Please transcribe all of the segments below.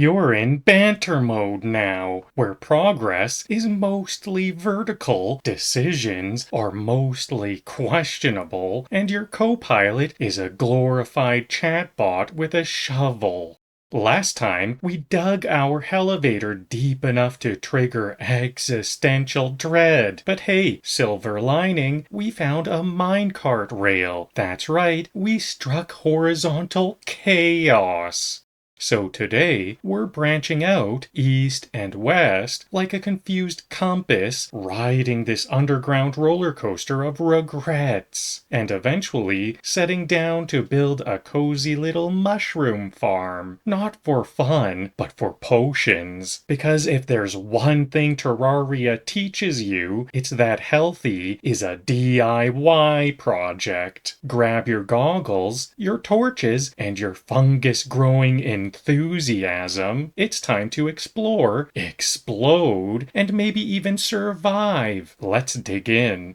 You're in Banter Mode now, where progress is mostly vertical, decisions are mostly questionable, and your co-pilot is a glorified chatbot with a shovel. Last time, we dug our hellevator deep enough to trigger existential dread. But hey, silver lining, we found a minecart rail. That's right, we struck horizontal chaos. So today, we're branching out east and west like a confused compass, riding this underground roller coaster of regrets, and eventually setting down to build a cozy little mushroom farm. Not for fun, but for potions. Because if there's one thing Terraria teaches you, it's that healthy is a DIY project. Grab your goggles, your torches, and your fungus-growing enthusiasm. It's time to explore, explode, and maybe even survive. Let's dig in.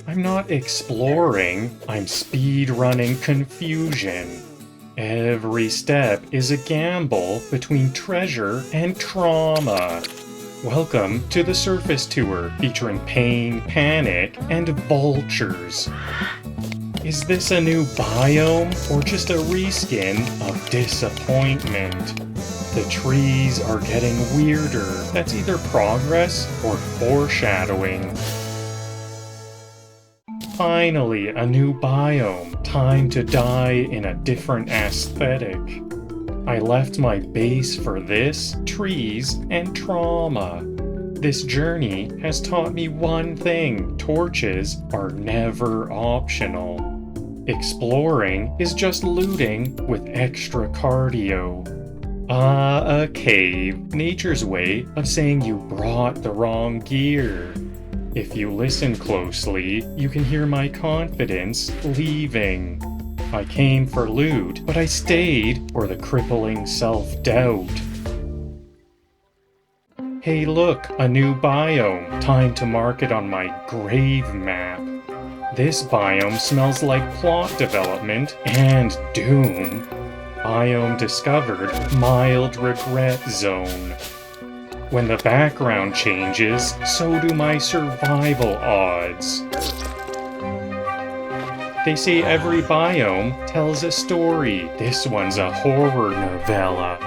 I'm not exploring, I'm speed-running confusion. Every step is a gamble between treasure and trauma. Welcome to the Surface Tour, featuring pain, panic, and vultures. Is this a new biome, or just a reskin of disappointment? The trees are getting weirder. That's either progress or foreshadowing. Finally, a new biome. Time to die in a different aesthetic. I left my base for this, trees, and trauma. This journey has taught me one thing: torches are never optional. Exploring is just looting with extra cardio. A cave, nature's way of saying you brought the wrong gear. If you listen closely, you can hear my confidence leaving. I came for loot, but I stayed for the crippling self-doubt. Hey look, a new biome. Time to mark it on my grave map. This biome smells like plot development and doom. Biome discovered, mild regret zone. When the background changes, so do my survival odds. They say every biome tells a story. This one's a horror novella.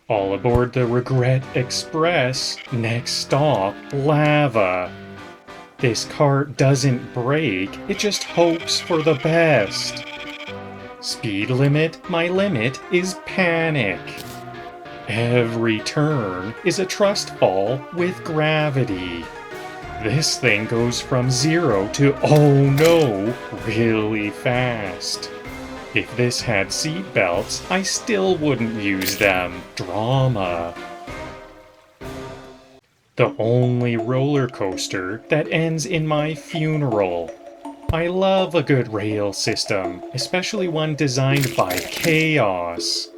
All aboard the Regret Express. Next stop, lava. This cart doesn't break, it just hopes for the best. Speed limit, my limit is panic. Every turn is a trust fall with gravity. This thing goes from 0 to oh no really fast. If this had seatbelts, I still wouldn't use them. Drama. The only roller coaster that ends in my funeral. I love a good rail system, especially one designed by chaos.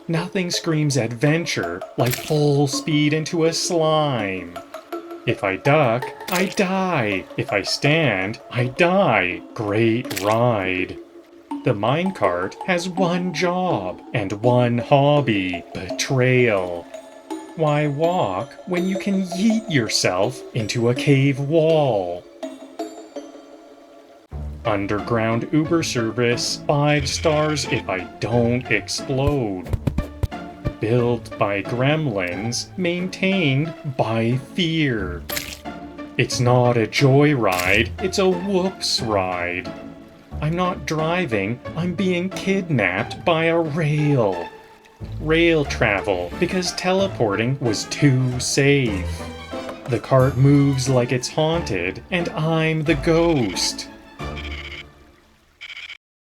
Nothing screams adventure like full speed into a slime. If I duck, I die. If I stand, I die. Great ride. The minecart has one job and one hobby: betrayal. Why walk when you can yeet yourself into a cave wall? Underground Uber service, 5 stars if I don't explode. Built by gremlins, maintained by fear. It's not a joyride, it's a whoops ride. I'm not driving, I'm being kidnapped by a rail. Rail travel, because teleporting was too safe. The cart moves like it's haunted, and I'm the ghost.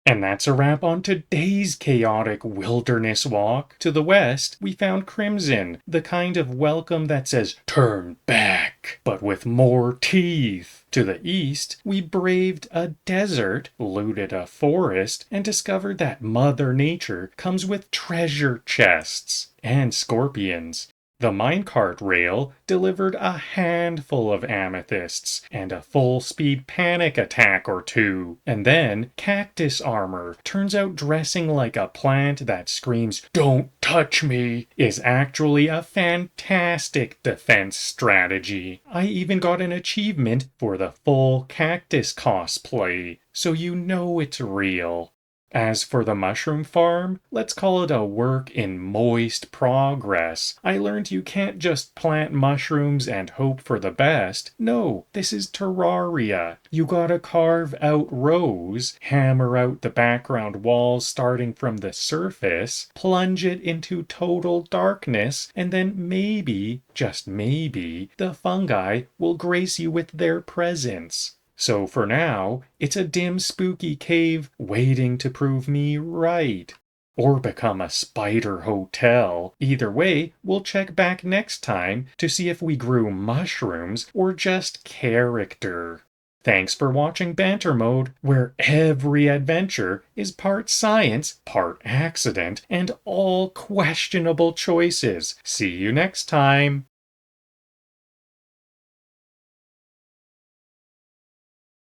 And that's a wrap on today's chaotic wilderness walk. To the west, we found Crimson, the kind of welcome that says, "Turn back," but with more teeth. To the east, we braved a desert, looted a forest, and discovered that Mother Nature comes with treasure chests and scorpions. The minecart rail delivered a handful of amethysts and a full-speed panic attack or two. And then cactus armor turns out dressing like a plant that screams, "Don't touch me," is actually a fantastic defense strategy. I even got an achievement for the full cactus cosplay, so you know it's real. As for the mushroom farm, let's call it a work in moist progress. I learned you can't just plant mushrooms and hope for the best. No, this is Terraria. You gotta carve out rows, hammer out the background walls starting from the surface, plunge it into total darkness, and then maybe, just maybe, the fungi will grace you with their presence. So for now, it's a dim, spooky cave waiting to prove me right. Or become a spider hotel. Either way, we'll check back next time to see if we grew mushrooms or just character. Thanks for watching Banter Mode, where every adventure is part science, part accident, and all questionable choices. See you next time.